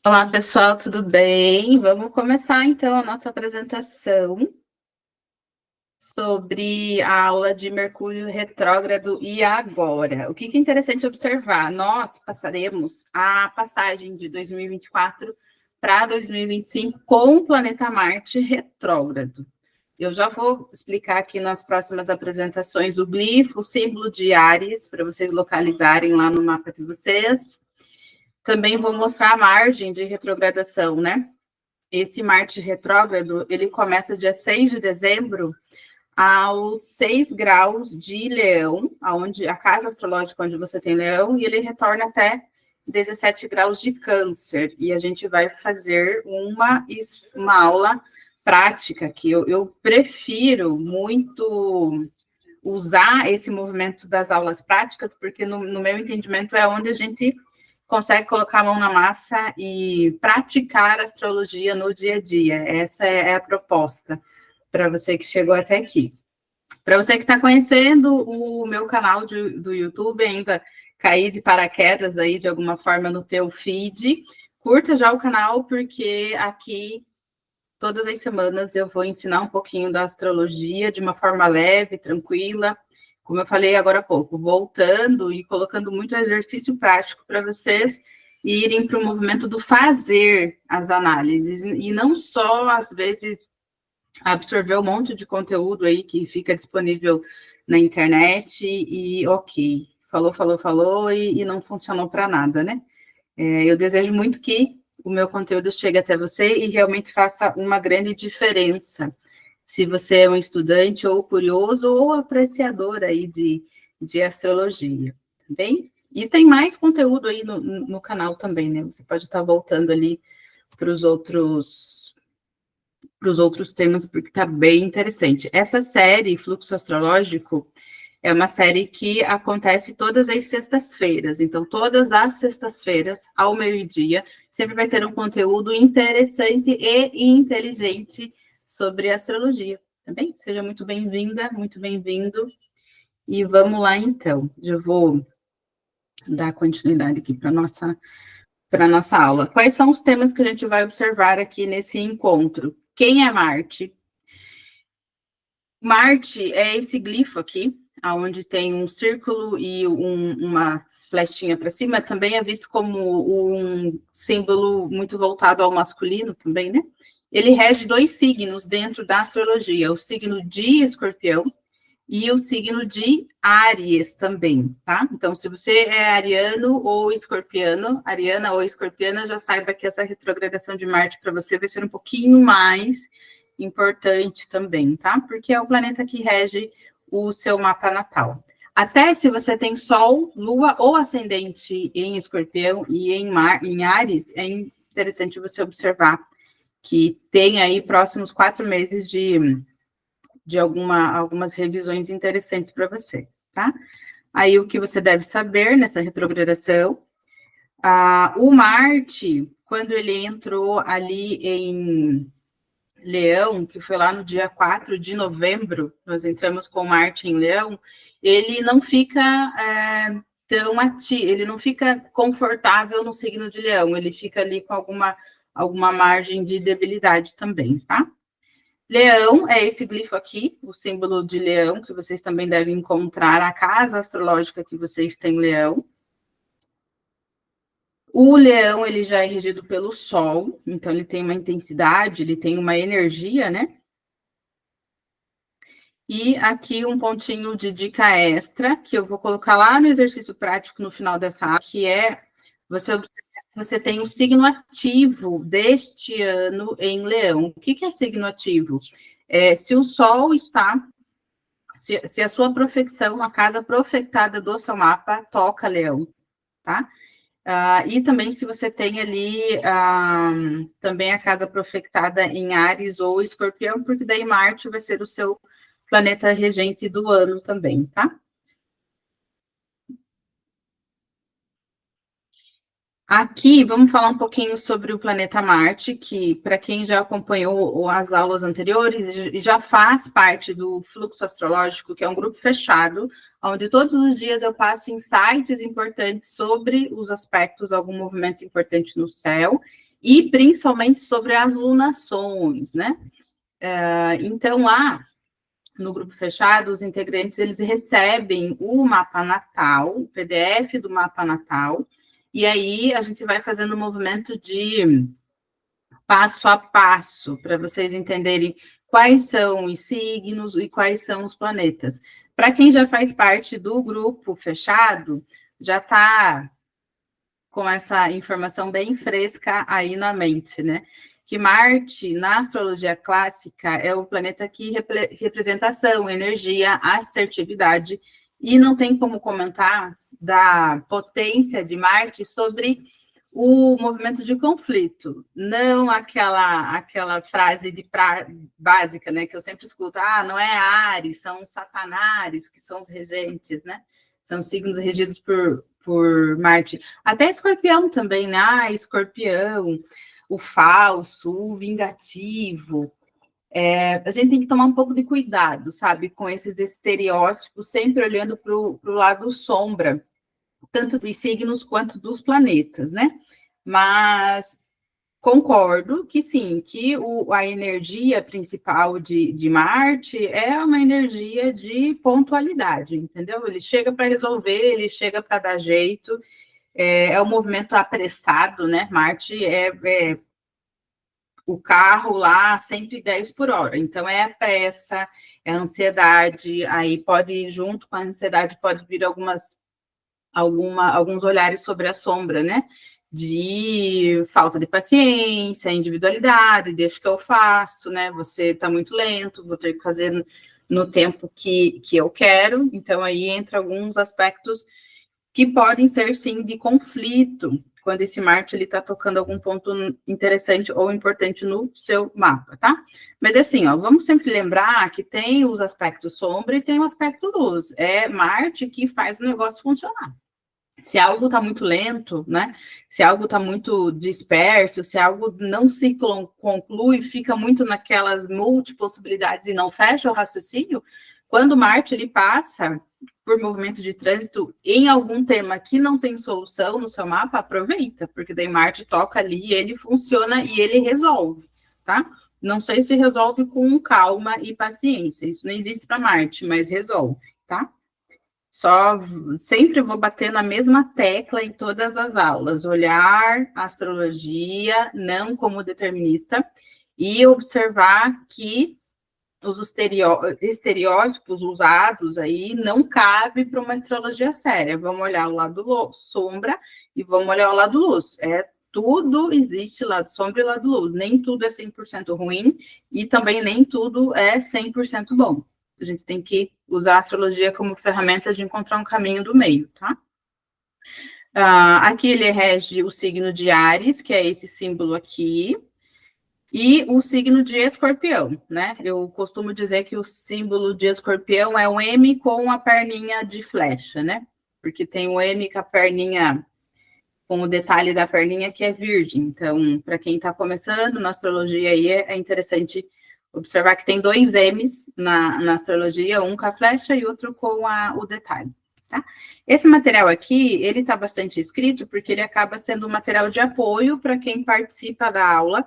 Olá, pessoal, tudo bem? Vamos começar, então, a nossa apresentação sobre a aula de Mercúrio retrógrado e agora. O que é interessante observar? Nós passaremos a passagem de 2024 para 2025 com o planeta Marte retrógrado. Eu já vou explicar aqui nas próximas apresentações o glifo, o símbolo de Áries, para vocês localizarem lá no mapa de vocês. Também vou mostrar a margem de retrogradação, né? Esse Marte retrógrado, ele começa dia 6 de dezembro aos 6 graus de Leão, aonde a casa astrológica onde você tem Leão, e ele retorna até 17 graus de Câncer. E a gente vai fazer uma aula prática, que eu prefiro muito usar esse movimento das aulas práticas, porque no meu entendimento é onde a gente consegue colocar a mão na massa e praticar astrologia no dia a dia. Essa é a proposta para você que chegou até aqui. Para você que está conhecendo o meu canal do YouTube, ainda cair de paraquedas aí de alguma forma no teu feed, curta já o canal, porque aqui todas as semanas eu vou ensinar um pouquinho da astrologia de uma forma leve, tranquila, como eu falei agora há pouco, voltando e colocando muito exercício prático para vocês irem para o movimento do fazer as análises, e não só, às vezes, absorver um monte de conteúdo aí que fica disponível na internet e ok, falou e não funcionou para nada, né? Eu desejo muito que o meu conteúdo chegue até você e realmente faça uma grande diferença. Se você é um estudante ou curioso ou apreciador aí de astrologia, tá bem? E tem mais conteúdo aí no canal também, né? Você pode estar voltando ali para os outros temas, porque está bem interessante. Essa série, Fluxo Astrológico, é uma série que acontece todas as sextas-feiras. Então, todas as sextas-feiras, ao meio-dia, sempre vai ter um conteúdo interessante e inteligente sobre astrologia, tá bem? Seja muito bem-vinda, muito bem-vindo. E vamos lá, então. Eu vou dar continuidade aqui para a nossa aula. Quais são os temas que a gente vai observar aqui nesse encontro? Quem é Marte? Marte é esse glifo aqui, onde tem um círculo e uma flechinha para cima, também é visto como um símbolo muito voltado ao masculino também, né? Ele rege 2 signos dentro da astrologia, o signo de Escorpião e o signo de Áries também, tá? Então, se você é ariano ou escorpiano, ariana ou escorpiana, já saiba que essa retrogradação de Marte para você vai ser um pouquinho mais importante também, tá? Porque é o planeta que rege o seu mapa natal. Até se você tem Sol, Lua ou Ascendente em Escorpião e em Áries, é interessante você observar que tem aí próximos 4 meses de algumas revisões interessantes para você, tá? Aí o que você deve saber nessa retrogradação, o Marte, quando ele entrou ali em Leão, que foi lá no dia 4 de novembro, nós entramos com Marte em Leão, ele não fica tão ativo, ele não fica confortável no signo de Leão, ele fica ali com alguma margem de debilidade também, tá? Leão é esse glifo aqui, o símbolo de Leão, que vocês também devem encontrar, a casa astrológica que vocês têm Leão. O Leão, ele já é regido pelo Sol, então ele tem uma intensidade, ele tem uma energia, né? E aqui um pontinho de dica extra, que eu vou colocar lá no exercício prático no final dessa aula, que é você tem um signo ativo deste ano em Leão. O que é signo ativo? Se o Sol está... Se a sua profecção, a casa profetada do seu mapa, toca Leão, tá? E também se você tem ali também a casa profetada em Áries ou Escorpião, porque daí Marte vai ser o seu planeta regente do ano também, tá? Aqui, vamos falar um pouquinho sobre o planeta Marte, que, para quem já acompanhou as aulas anteriores, já faz parte do Fluxo Astrológico, que é um grupo fechado, onde todos os dias eu passo insights importantes sobre os aspectos, algum movimento importante no céu, e principalmente sobre as lunações, né? Então, lá no grupo fechado, os integrantes, eles recebem o mapa natal, o PDF do mapa natal, e aí a gente vai fazendo um movimento de passo a passo, para vocês entenderem quais são os signos e quais são os planetas. Para quem já faz parte do grupo fechado, já está com essa informação bem fresca aí na mente, né? Que Marte, na astrologia clássica, é o planeta que representa ação, energia, assertividade, e não tem como comentar da potência de Marte sobre o movimento de conflito, não aquela frase básica, né, que eu sempre escuto, não é Áries, são os Satanares, que são os regentes, né? São signos regidos por Marte. Até Escorpião também, né? Escorpião, o falso, o vingativo. A gente tem que tomar um pouco de cuidado, sabe, com esses estereótipos, sempre olhando para o lado sombra, tanto dos signos quanto dos planetas, né? Mas concordo que sim, que a energia principal de Marte é uma energia de pontualidade, entendeu? Ele chega para resolver, ele chega para dar jeito, é um movimento apressado, né? Marte é o carro lá 110 por hora, então é a pressa, é a ansiedade, aí pode, junto com a ansiedade, pode vir alguns olhares sobre a sombra, né? De falta de paciência, individualidade, deixa que eu faço, né? Você está muito lento, vou ter que fazer no tempo que eu quero. Então, aí entra alguns aspectos que podem ser, sim, de conflito, quando esse Marte está tocando algum ponto interessante ou importante no seu mapa, tá? Mas assim, ó, vamos sempre lembrar que tem os aspectos sombra e tem o aspecto luz. É Marte que faz o negócio funcionar. Se algo está muito lento, né? Se algo está muito disperso, se algo não se conclui, fica muito naquelas multipossibilidades e não fecha o raciocínio, quando Marte ele passa por movimento de trânsito em algum tema que não tem solução no seu mapa, aproveita, porque daí Marte toca ali, ele funciona e ele resolve, tá? Não sei se resolve com calma e paciência, isso não existe para Marte, mas resolve, tá? Só sempre vou bater na mesma tecla em todas as aulas, olhar a astrologia não como determinista e observar que os estereótipos usados aí não cabe para uma astrologia séria. Vamos olhar o lado sombra e vamos olhar o lado luz. Tudo existe lado sombra e lado luz. Nem tudo é 100% ruim e também nem tudo é 100% bom. A gente tem que usar a astrologia como ferramenta de encontrar um caminho do meio, tá? Aqui ele rege o signo de Áries, que é esse símbolo aqui, e o signo de Escorpião, né? Eu costumo dizer que o símbolo de Escorpião é o M com a perninha de flecha, né? Porque tem o M com a perninha, com o detalhe da perninha que é virgem. Então, para quem está começando na astrologia aí, é interessante observar que tem dois M's na astrologia, um com a flecha e outro com o detalhe, tá? Esse material aqui, ele está bastante escrito porque ele acaba sendo um material de apoio para quem participa da aula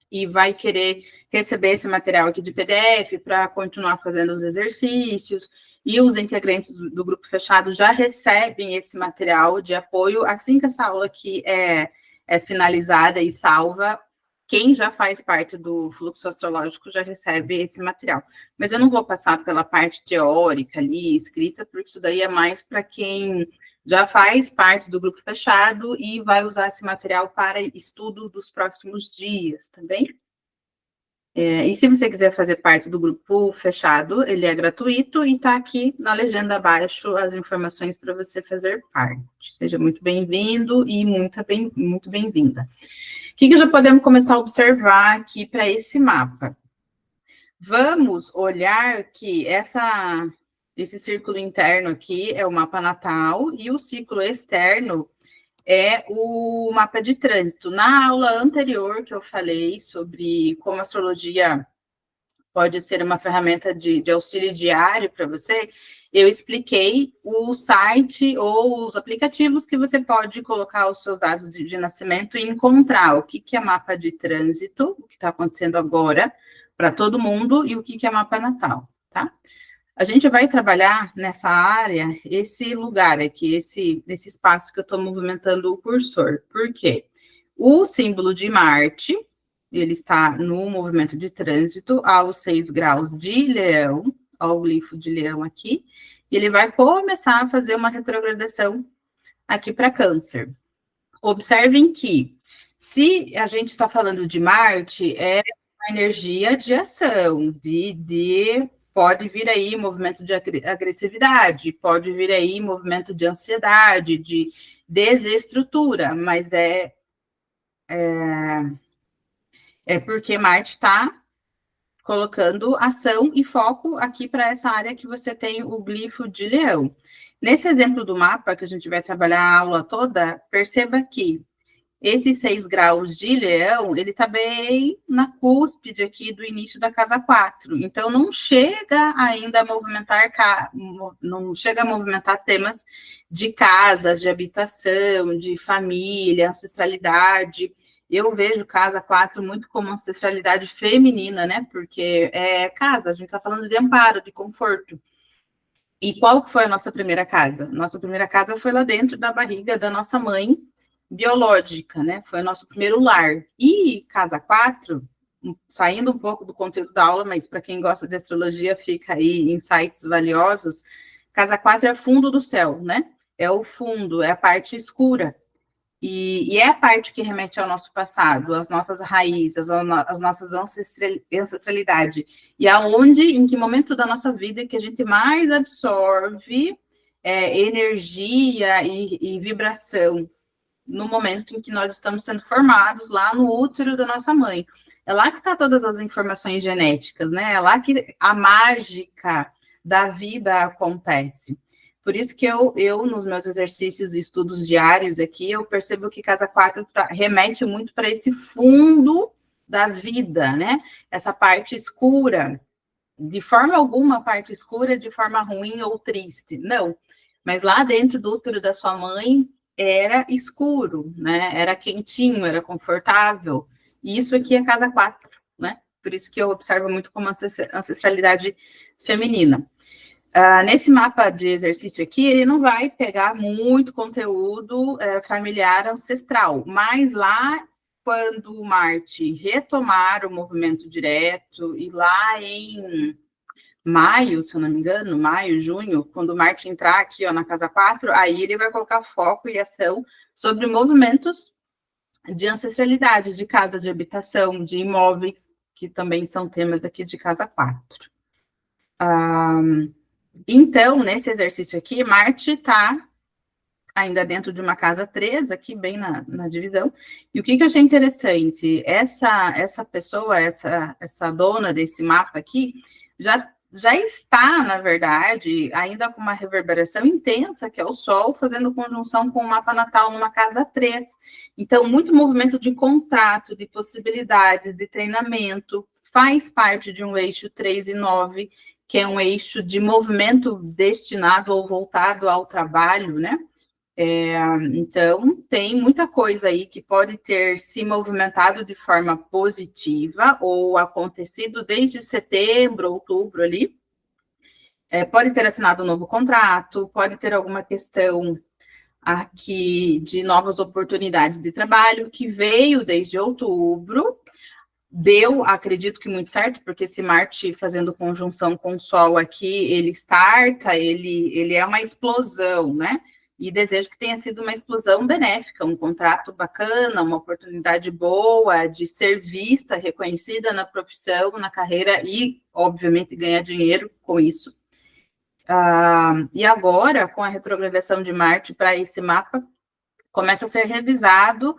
e vai querer receber esse material aqui de PDF para continuar fazendo os exercícios, e os integrantes do grupo fechado já recebem esse material de apoio assim que essa aula aqui é finalizada e salva. Quem já faz parte do fluxo astrológico já recebe esse material. Mas eu não vou passar pela parte teórica ali, escrita, porque isso daí é mais para quem já faz parte do grupo fechado e vai usar esse material para estudo dos próximos dias, também. E se você quiser fazer parte do grupo fechado, ele é gratuito e está aqui na legenda abaixo as informações para você fazer parte. Seja muito bem-vindo e muito bem-vinda. O que já podemos começar a observar aqui para esse mapa? Vamos olhar que esse círculo interno aqui é o mapa natal e o círculo externo é o mapa de trânsito. Na aula anterior que eu falei sobre como a astrologia pode ser uma ferramenta de auxílio diário para você, eu expliquei o site ou os aplicativos que você pode colocar os seus dados de nascimento e encontrar o que é mapa de trânsito, o que está acontecendo agora, para todo mundo, e o que é mapa natal, tá? A gente vai trabalhar nessa área, esse lugar aqui, esse espaço que eu estou movimentando o cursor. Por quê? O símbolo de Marte, ele está no movimento de trânsito aos 6 graus de Leão, ao glifo de Leão aqui, e ele vai começar a fazer uma retrogradação aqui para Câncer. Observem que, se a gente está falando de Marte, é uma energia de ação, pode vir aí movimento de agressividade, pode vir aí movimento de ansiedade, de desestrutura, mas é porque Marte está colocando ação e foco aqui para essa área que você tem o glifo de Leão. Nesse exemplo do mapa, que a gente vai trabalhar a aula toda, perceba que esses 6 graus de Leão, ele está bem na cúspide aqui do início da casa 4. Então, não chega ainda a movimentar, temas de casas, de habitação, de família, ancestralidade. Eu vejo casa 4 muito como ancestralidade feminina, né? Porque é casa, a gente está falando de amparo, de conforto. E qual que foi a nossa primeira casa? Nossa primeira casa foi lá dentro da barriga da nossa mãe biológica, né? Foi o nosso primeiro lar. E casa 4, saindo um pouco do conteúdo da aula, mas para quem gosta de astrologia, fica aí insights valiosos. Casa 4 é fundo do céu, né? É o fundo, é a parte escura. E é a parte que remete ao nosso passado, às nossas raízes, às nossas ancestralidade. E aonde, em que momento da nossa vida que a gente mais absorve energia e vibração? No momento em que nós estamos sendo formados lá no útero da nossa mãe. É lá que está todas as informações genéticas, né? É lá que a mágica da vida acontece. Por isso que eu nos meus exercícios e estudos diários aqui, eu percebo que casa 4 remete muito para esse fundo da vida, né? Essa parte escura. De forma alguma, parte escura de forma ruim ou triste. Não. Mas lá dentro do útero da sua mãe, era escuro, né? Era quentinho, era confortável. E isso aqui é casa 4, né? Por isso que eu observo muito como ancestralidade feminina. Nesse mapa de exercício aqui, ele não vai pegar muito conteúdo familiar ancestral, mas lá, quando Marte retomar o movimento direto, e lá em maio, se eu não me engano, maio, junho, quando Marte entrar aqui, ó, na casa 4, aí ele vai colocar foco e ação sobre movimentos de ancestralidade, de casa de habitação, de imóveis, que também são temas aqui de casa 4. Então, nesse exercício aqui, Marte está ainda dentro de uma casa 3, aqui bem na divisão. E o que eu achei interessante, essa pessoa, essa dona desse mapa aqui, já está, na verdade, ainda com uma reverberação intensa, que é o Sol, fazendo conjunção com o mapa natal numa casa 3. Então, muito movimento de contrato, de possibilidades, de treinamento, faz parte de um eixo 3 e 9, que é um eixo de movimento destinado ou voltado ao trabalho, né? Então, tem muita coisa aí que pode ter se movimentado de forma positiva ou acontecido desde setembro, outubro ali. Pode ter assinado um novo contrato, pode ter alguma questão aqui de novas oportunidades de trabalho que veio desde outubro. Deu, acredito que muito certo, porque esse Marte fazendo conjunção com o Sol aqui, ele starta, ele é uma explosão, né? E desejo que tenha sido uma explosão benéfica, um contrato bacana, uma oportunidade boa de ser vista, reconhecida na profissão, na carreira e, obviamente, ganhar dinheiro com isso. E agora, com a retrogradação de Marte para esse mapa, começa a ser revisado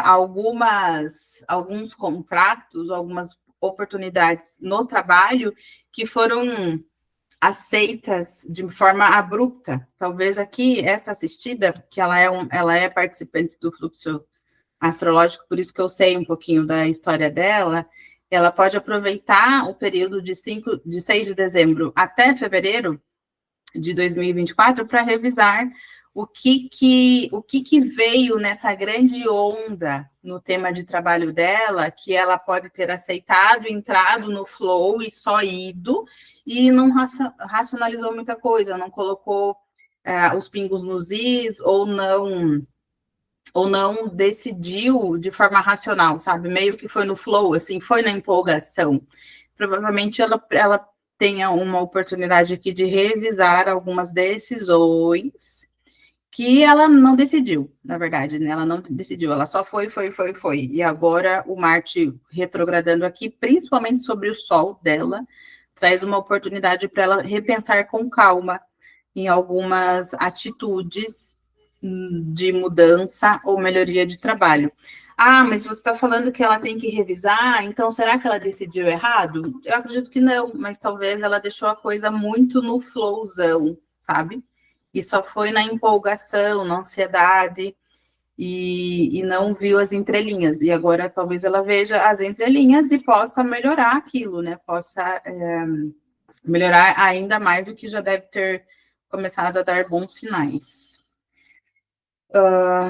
alguns contratos, algumas oportunidades no trabalho que foram aceitas de forma abrupta. Talvez aqui, essa assistida, que ela é participante do fluxo astrológico, por isso que eu sei um pouquinho da história dela, ela pode aproveitar o período de 6 de dezembro até fevereiro de 2024 para revisar o que veio nessa grande onda no tema de trabalho dela, que ela pode ter aceitado, entrado no flow e só ido, e não racionalizou muita coisa, não colocou os pingos nos is, ou não decidiu de forma racional, sabe? Meio que foi no flow, assim, foi na empolgação. Provavelmente ela tenha uma oportunidade aqui de revisar algumas decisões que ela não decidiu, na verdade, né? Ela não decidiu, ela só foi. E agora o Marte retrogradando aqui, principalmente sobre o Sol dela, traz uma oportunidade para ela repensar com calma em algumas atitudes de mudança ou melhoria de trabalho. Ah, mas você está falando que ela tem que revisar, então será que ela decidiu errado? Eu acredito que não, mas talvez ela deixou a coisa muito no flowzão, sabe? E só foi na empolgação, na ansiedade, e não viu as entrelinhas. E agora talvez ela veja as entrelinhas e possa melhorar aquilo, né? Possa melhorar ainda mais do que já deve ter começado a dar bons sinais.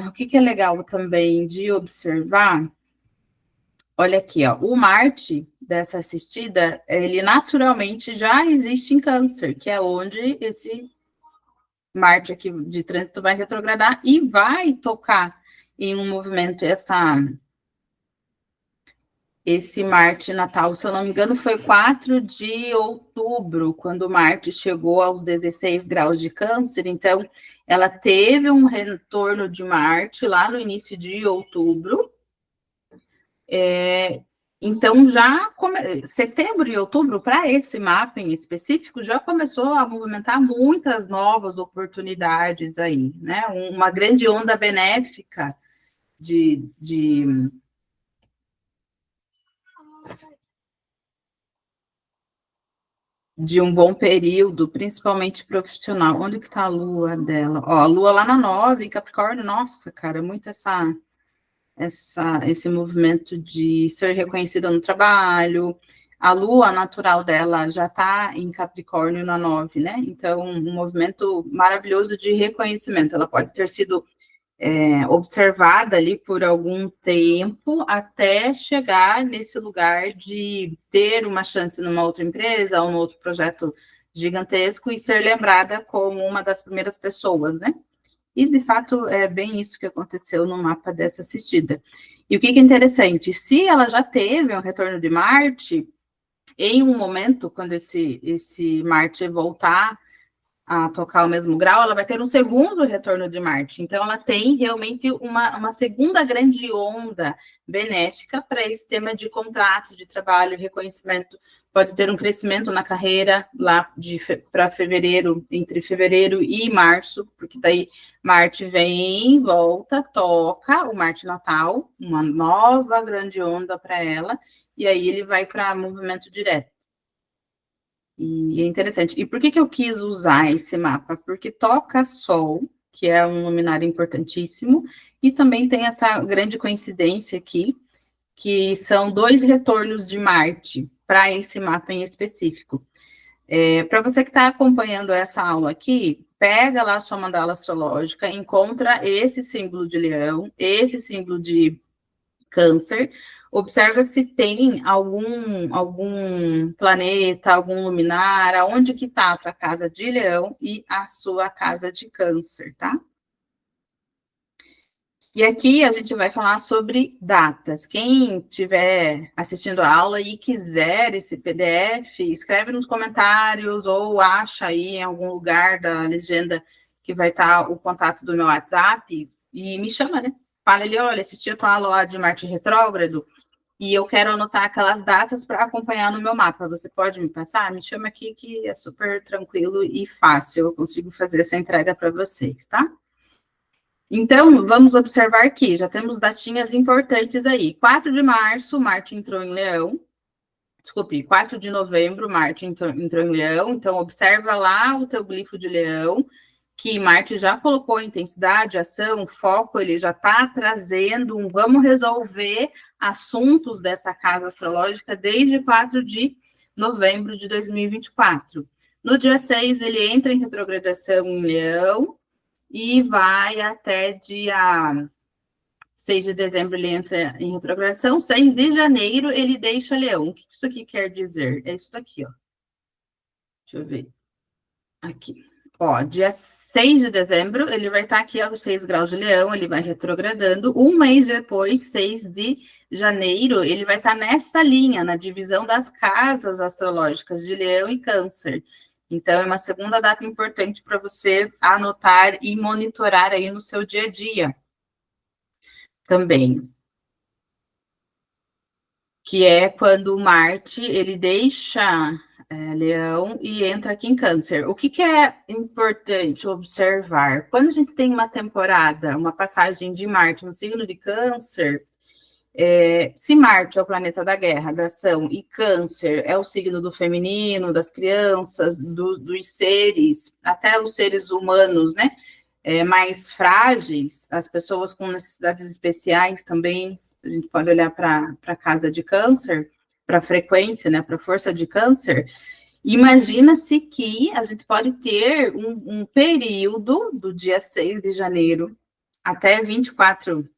O que é legal também de observar, olha aqui, ó, o Marte dessa assistida, ele naturalmente já existe em Câncer, que é onde esse Marte aqui de trânsito vai retrogradar e vai tocar em um movimento esse Marte natal, se eu não me engano, foi 4 de outubro, quando Marte chegou aos 16 graus de Câncer, então ela teve um retorno de Marte lá no início de outubro. Então, setembro e outubro, para esse mapa em específico, já começou a movimentar muitas novas oportunidades aí, né? Uma grande onda benéfica de um bom período, principalmente profissional. Onde que está a lua dela? Ó, a lua lá na 9, Capricórnio, nossa, cara, muito esse movimento de ser reconhecida no trabalho. A lua natural dela já está em Capricórnio na 9, né? Então, um movimento maravilhoso de reconhecimento. Ela pode ter sido observada ali por algum tempo até chegar nesse lugar de ter uma chance numa outra empresa ou num outro projeto gigantesco e ser lembrada como uma das primeiras pessoas, né? E, de fato, é bem isso que aconteceu no mapa dessa assistida. E o que é interessante, se ela já teve um retorno de Marte, em um momento, quando esse Marte voltar a tocar o mesmo grau, ela vai ter um segundo retorno de Marte. Então, ela tem realmente uma segunda grande onda benéfica para esse tema de contrato, de trabalho, reconhecimento. Pode ter um crescimento na carreira lá para fevereiro, entre fevereiro e março, porque daí Marte vem, volta, toca o Marte natal, uma nova grande onda para ela, e aí ele vai para movimento direto. E é interessante. E por que eu quis usar esse mapa? Porque toca Sol, que é um luminário importantíssimo, e também tem essa grande coincidência aqui, que são 2 retornos de Marte para esse mapa em específico. Para você que está acompanhando essa aula aqui, pega lá a sua mandala astrológica, encontra esse símbolo de leão, esse símbolo de Câncer, observa se tem algum planeta, algum luminar, aonde que está a tua casa de leão e a sua casa de Câncer, tá? E aqui a gente vai falar sobre datas. Quem estiver assistindo a aula e quiser esse PDF, escreve nos comentários ou acha aí em algum lugar da legenda que vai estar o contato do meu WhatsApp e me chama, né? Fala ali, olha, assisti a tua aula lá de Marte retrógrado e eu quero anotar aquelas datas para acompanhar no meu mapa. Você pode me passar? Me chama aqui que é super tranquilo e fácil. Eu consigo fazer essa entrega para vocês, tá? Então, vamos observar aqui, já temos datinhas importantes aí. 4 de março, Marte entrou em Leão. Desculpe, 4 de novembro, Marte entrou em Leão. Então, observa lá o teu glifo de Leão, que Marte já colocou intensidade, ação, foco, ele já está trazendo vamos resolver assuntos dessa casa astrológica desde 4 de novembro de 2024. No dia 6, ele entra em retrogradação em Leão e vai até dia 6 de dezembro, ele entra em retrogradação. 6 de janeiro, ele deixa Leão. O que isso aqui quer dizer? É isso daqui, ó. Deixa eu ver. Aqui. Ó, dia 6 de dezembro, ele vai estar aqui aos 6 graus de Leão, ele vai retrogradando. Um mês depois, 6 de janeiro, ele vai estar nessa linha, na divisão das casas astrológicas de Leão e Câncer. Então, é uma segunda data importante para você anotar e monitorar aí no seu dia a dia também. Que é quando o Marte ele deixa Leão e entra aqui em Câncer. O que é importante observar? Quando a gente tem uma temporada, uma passagem de Marte no signo de Câncer, se Marte é o planeta da guerra, da ação, e Câncer é o signo do feminino, das crianças, dos seres, até os seres humanos, né? Mais frágeis, as pessoas com necessidades especiais também, a gente pode olhar para a casa de Câncer, para a frequência, né, para a força de Câncer. Imagina-se que a gente pode ter um período do dia 6 de janeiro até 24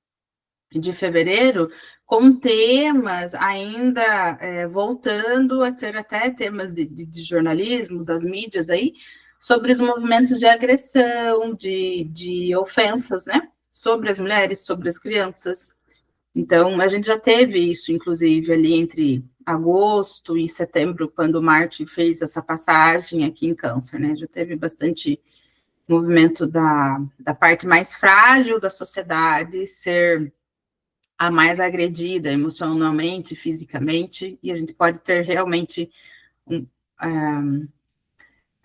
de fevereiro, com temas ainda voltando a ser até temas de jornalismo, das mídias aí, sobre os movimentos de agressão, de ofensas, né? Sobre as mulheres, sobre as crianças. Então, a gente já teve isso, inclusive, ali entre agosto e setembro, quando Marte fez essa passagem aqui em Câncer, né? Já teve bastante movimento da parte mais frágil da sociedade ser a mais agredida emocionalmente, fisicamente, e a gente pode ter realmente um,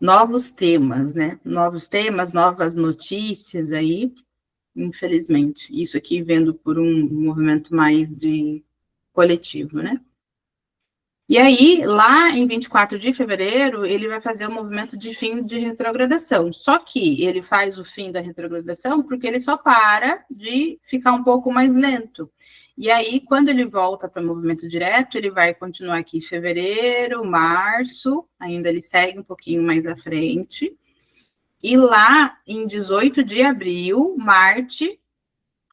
novos temas, né? Novos temas, novas notícias aí, infelizmente. Isso aqui vendo por um movimento mais de coletivo, né? E aí, lá em 24 de fevereiro, ele vai fazer o movimento de fim de retrogradação. Só que ele faz o fim da retrogradação porque ele só para de ficar um pouco mais lento. E aí, quando ele volta para o movimento direto, ele vai continuar aqui em fevereiro, março, ainda ele segue um pouquinho mais à frente. E lá, em 18 de abril, Marte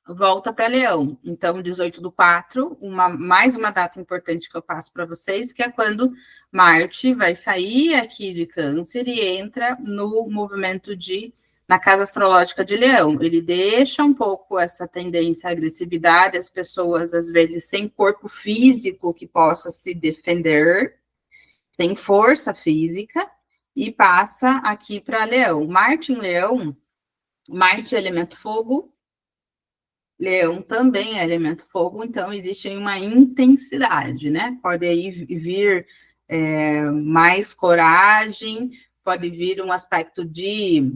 volta para Leão. Então, 18 do 4, mais uma data importante que eu passo para vocês, que é quando Marte vai sair aqui de Câncer e entra no movimento na casa astrológica de Leão. Ele deixa um pouco essa tendência à agressividade, as pessoas, às vezes, sem corpo físico que possa se defender, sem força física, e passa aqui para Leão. Marte em Leão, Marte é elemento fogo, Leão também é elemento fogo, então existe uma intensidade, né? Pode aí vir mais coragem, pode vir um aspecto de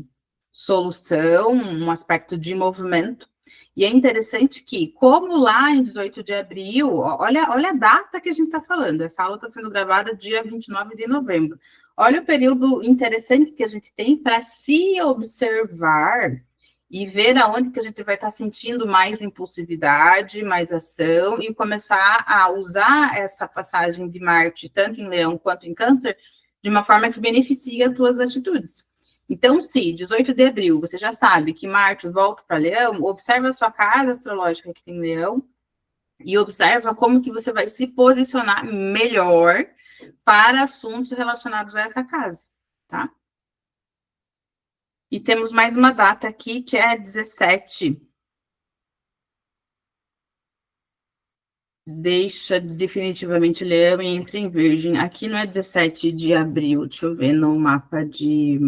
solução, um aspecto de movimento. E é interessante que, como lá em 18 de abril, olha a data que a gente está falando, essa aula está sendo gravada dia 29 de novembro. Olha o período interessante que a gente tem para se observar e ver aonde que a gente vai estar sentindo mais impulsividade, mais ação, e começar a usar essa passagem de Marte, tanto em Leão quanto em Câncer, de uma forma que beneficie as tuas atitudes. Então, se 18 de abril você já sabe que Marte volta para Leão, observa a sua casa astrológica que tem Leão e observa como que você vai se posicionar melhor para assuntos relacionados a essa casa, tá? E temos mais uma data aqui, que é 17. Deixa definitivamente Leão e entra em Virgem. Aqui não é 17 de abril, deixa eu ver no mapa de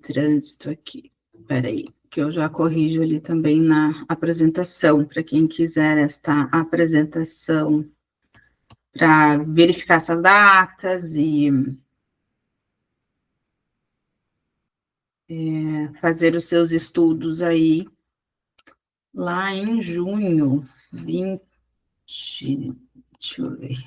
trânsito aqui. Peraí, que eu já corrijo ali também na apresentação, para quem quiser esta apresentação para verificar essas datas e fazer os seus estudos aí lá em junho, 20, deixa eu ver.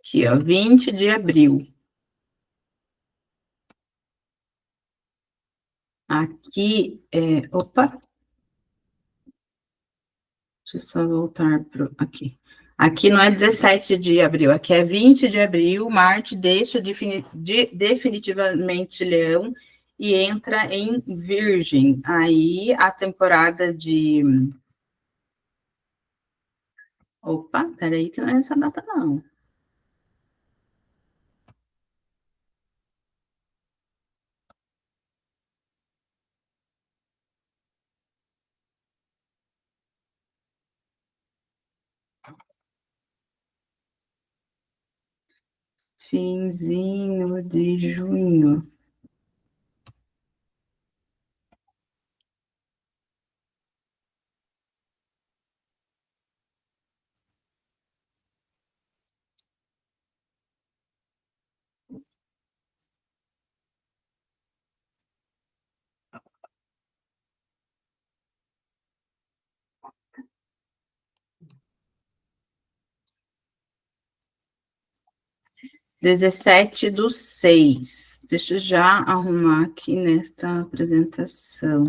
Aqui, ó, 20 de abril. Aqui, opa, deixa eu só voltar para aqui. Aqui não é 17 de abril, aqui é 20 de abril, Marte deixa definitivamente Leão e entra em Virgem. Aí a temporada de... Opa, peraí que não é essa data, não. Finzinho de junho. (17/6). Deixa eu já arrumar aqui nesta apresentação.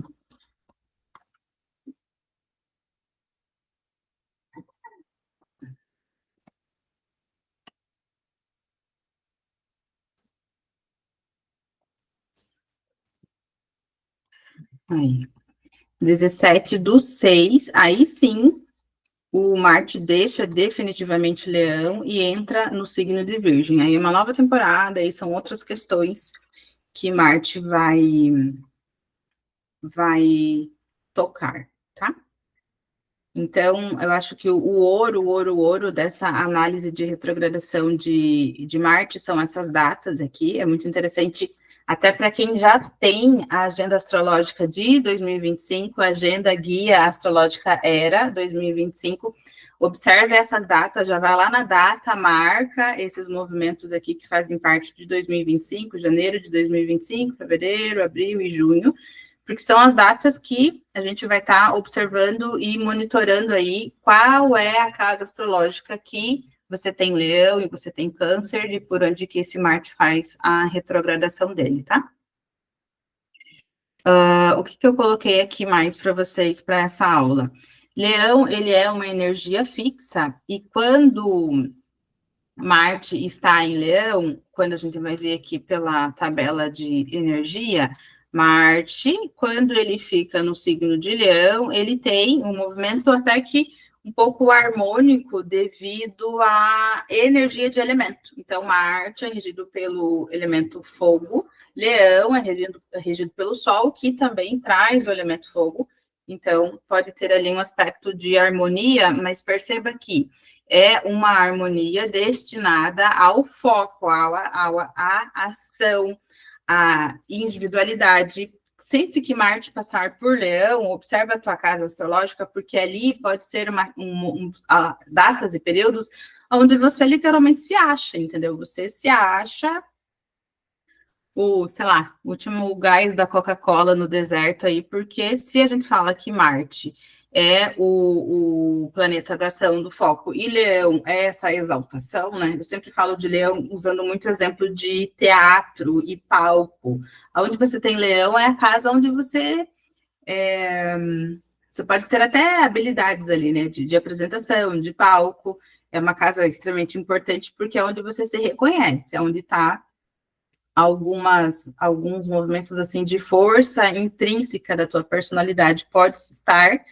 Aí. 17/6, aí sim, o Marte deixa definitivamente Leão e entra no signo de Virgem. Aí é uma nova temporada, aí são outras questões que Marte vai tocar, tá? Então, eu acho que o ouro dessa análise de retrogradação de Marte são essas datas aqui. É muito interessante, até para quem já tem a agenda astrológica de 2025, a agenda guia astrológica era 2025. Observe essas datas, já vai lá na data, marca esses movimentos aqui que fazem parte de 2025, janeiro de 2025, fevereiro, abril e junho, porque são as datas que a gente vai estar observando e monitorando aí qual é a casa astrológica que você tem Leão e você tem Câncer e por onde que esse Marte faz a retrogradação dele, tá? O que eu coloquei aqui mais para vocês para essa aula? Leão, ele é uma energia fixa e quando Marte está em Leão, quando a gente vai ver aqui pela tabela de energia, Marte, quando ele fica no signo de Leão, ele tem um movimento até que um pouco harmônico devido à energia de elemento. Então, Marte é regido pelo elemento fogo, Leão é regido pelo Sol, que também traz o elemento fogo. Então, pode ter ali um aspecto de harmonia, mas perceba que é uma harmonia destinada ao foco, à ação, à individualidade. Sempre que Marte passar por Leão, observa a tua casa astrológica, porque ali pode ser datas e períodos onde você literalmente se acha, entendeu? Você se acha sei lá, o último gás da Coca-Cola no deserto aí, porque se a gente fala que Marte é o planeta da ação, do foco, e Leão é essa exaltação, né? Eu sempre falo de Leão usando muito exemplo de teatro e palco. Onde você tem Leão é a casa onde você pode ter até habilidades ali, né? De apresentação, de palco. É uma casa extremamente importante porque é onde você se reconhece, é onde está alguns movimentos assim de força intrínseca da tua personalidade pode estar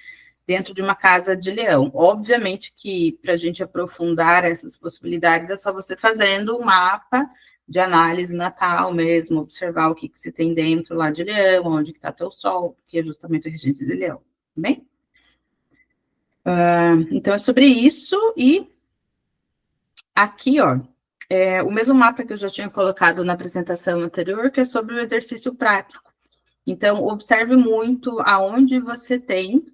dentro de uma casa de Leão. Obviamente que para a gente aprofundar essas possibilidades é só você fazendo um mapa de análise natal mesmo, observar o que se tem dentro lá de Leão, onde que está teu Sol, que é justamente o regente de Leão, bem? Então é sobre isso, e aqui, ó, o mesmo mapa que eu já tinha colocado na apresentação anterior, que é sobre o exercício prático. Então, observe muito aonde você tem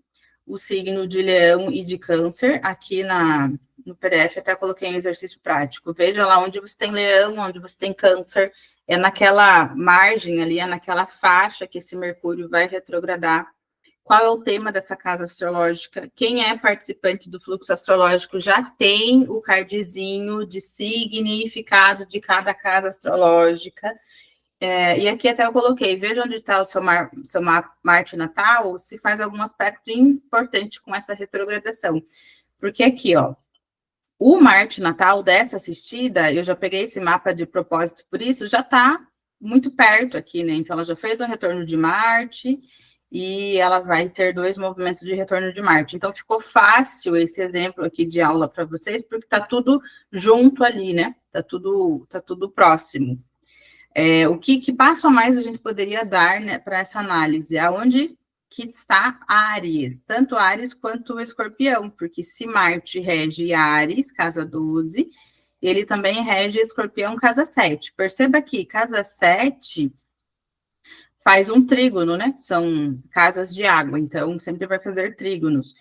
o signo de Leão e de Câncer. Aqui no PDF até coloquei um exercício prático. Veja lá onde você tem Leão, onde você tem Câncer. É naquela margem ali, é naquela faixa que esse Mercúrio vai retrogradar qual é o tema dessa casa astrológica. Quem é participante do fluxo astrológico já tem o cardzinho de significado de cada casa astrológica. E aqui até eu coloquei, veja onde está o seu Marte natal, se faz algum aspecto importante com essa retrogradação. Porque aqui, ó, o Marte natal dessa assistida, eu já peguei esse mapa de propósito por isso, já está muito perto aqui, né? Então, ela já fez um retorno de Marte e ela vai ter 2 movimentos de retorno de Marte. Então, ficou fácil esse exemplo aqui de aula para vocês, porque está tudo junto ali, né? Tá tudo próximo. O que passo a mais a gente poderia dar, né, para essa análise? Aonde que está Áries, tanto Áries quanto o Escorpião, porque se Marte rege Áries, casa 12, ele também rege Escorpião, casa 7. Perceba que casa 7 faz um trígono, né? São casas de água, então sempre vai fazer trígonos.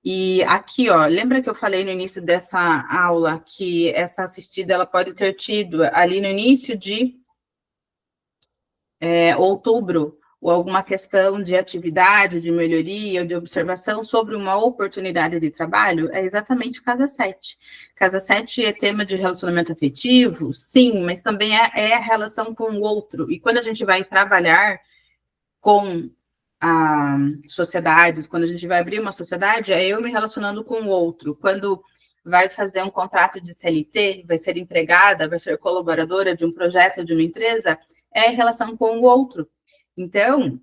E aqui, ó, lembra que eu falei no início dessa aula que essa assistida ela pode ter tido ali no início de outubro, ou alguma questão de atividade, de melhoria, de observação sobre uma oportunidade de trabalho, é exatamente casa 7. Casa 7 é tema de relacionamento afetivo, sim, mas também é a relação com o outro. E quando a gente vai trabalhar com sociedades, quando a gente vai abrir uma sociedade, é eu me relacionando com o outro. Quando vai fazer um contrato de CLT, vai ser empregada, vai ser colaboradora de um projeto, de uma empresa, é relação com o outro. Então,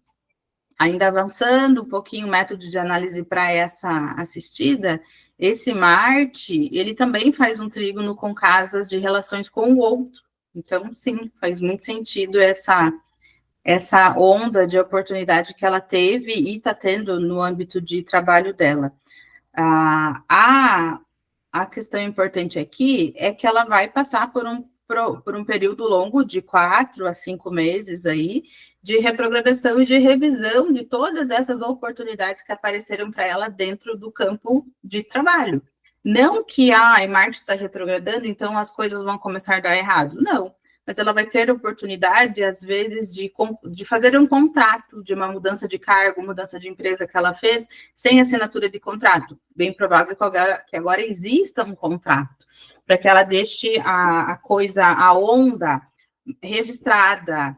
ainda avançando um pouquinho o método de análise para essa assistida, esse Marte, ele também faz um trígono com casas de relações com o outro. Então, sim, faz muito sentido essa onda de oportunidade que ela teve e está tendo no âmbito de trabalho dela. A questão importante aqui é que ela vai passar por um período longo de 4 a 5 meses aí, de retrogradação e de revisão de todas essas oportunidades que apareceram para ela dentro do campo de trabalho. Não que Marte está retrogradando, então as coisas vão começar a dar errado. Não, mas ela vai ter a oportunidade, às vezes, de fazer um contrato de uma mudança de cargo, mudança de empresa que ela fez, sem assinatura de contrato. Bem provável que agora exista um contrato, para que ela deixe a onda registrada,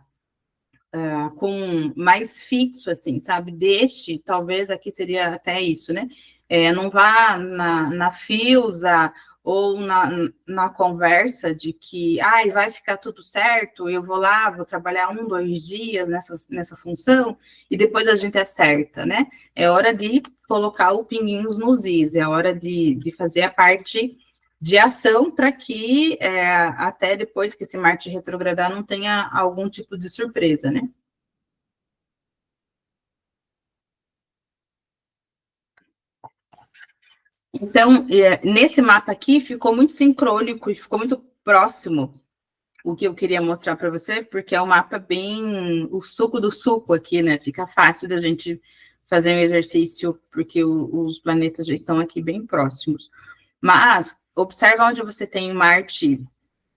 com mais fixo, assim, sabe? Deixe, talvez aqui seria até isso, né? Não vá na Fiusa ou na conversa de que vai ficar tudo certo, eu vou lá, vou trabalhar 1, 2 dias nessa função, e depois a gente acerta, né? É hora de colocar o pinguinhos nos is, é hora de fazer a parte de ação para que até depois que esse Marte retrogradar não tenha algum tipo de surpresa, né? Então, nesse mapa aqui, ficou muito sincrônico e ficou muito próximo o que eu queria mostrar para você, porque é um mapa bem o suco do suco aqui, né? Fica fácil da gente fazer um exercício, porque os planetas já estão aqui bem próximos. Mas, observa onde você tem Marte,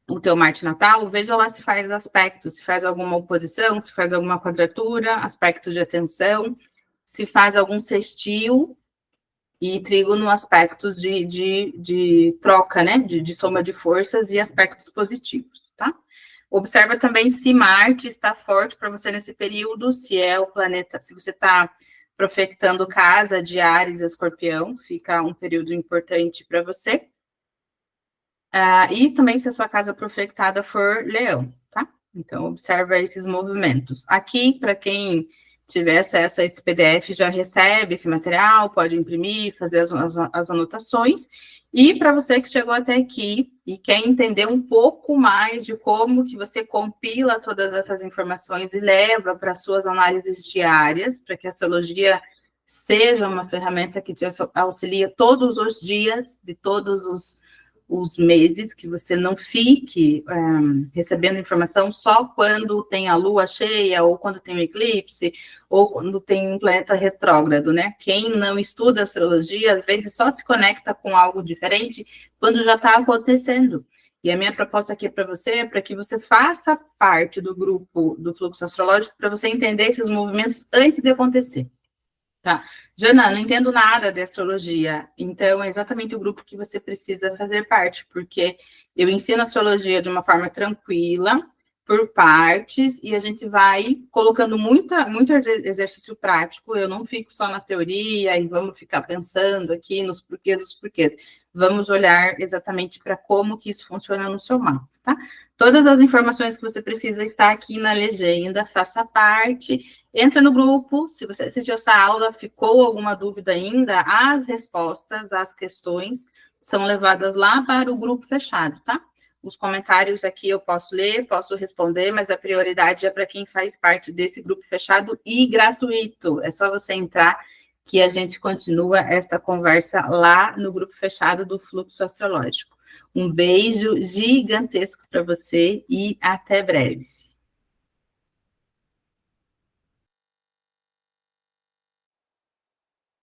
o teu Marte natal, veja lá se faz aspectos, se faz alguma oposição, se faz alguma quadratura, aspectos de atenção, se faz algum sextil, e trígono aspectos de troca, né? De soma de forças e aspectos positivos, tá? Observa também se Marte está forte para você nesse período, se é o planeta, se você está profetando casa de Áries e Escorpião, fica um período importante para você. E também se a sua casa profetada for Leão, tá? Então, observa esses movimentos. Aqui, para quem tiver acesso a esse PDF, já recebe esse material, pode imprimir, fazer as anotações. E para você que chegou até aqui e quer entender um pouco mais de como que você compila todas essas informações e leva para suas análises diárias, para que a astrologia seja uma ferramenta que te auxilia todos os dias, de todos os meses, que você não fique recebendo informação só quando tem a lua cheia, ou quando tem um eclipse, ou quando tem um planeta retrógrado, né? Quem não estuda astrologia, às vezes só se conecta com algo diferente quando já está acontecendo. E a minha proposta aqui para você é para que você faça parte do grupo do fluxo astrológico, para você entender esses movimentos antes de acontecer. Tá. Jana, não entendo nada de astrologia, então é exatamente o grupo que você precisa fazer parte, porque eu ensino astrologia de uma forma tranquila, por partes, e a gente vai colocando muito exercício prático, eu não fico só na teoria e vamos ficar pensando aqui nos porquês dos porquês. Vamos olhar exatamente para como que isso funciona no seu mapa, tá? Todas as informações que você precisa está aqui na legenda, faça parte. Entra no grupo, se você assistiu essa aula, ficou alguma dúvida ainda, as respostas às questões são levadas lá para o grupo fechado, tá? Os comentários aqui eu posso ler, posso responder, mas a prioridade é para quem faz parte desse grupo fechado e gratuito. É só você entrar que a gente continua esta conversa lá no grupo fechado do Fluxo Astrológico. Um beijo gigantesco para você e até breve.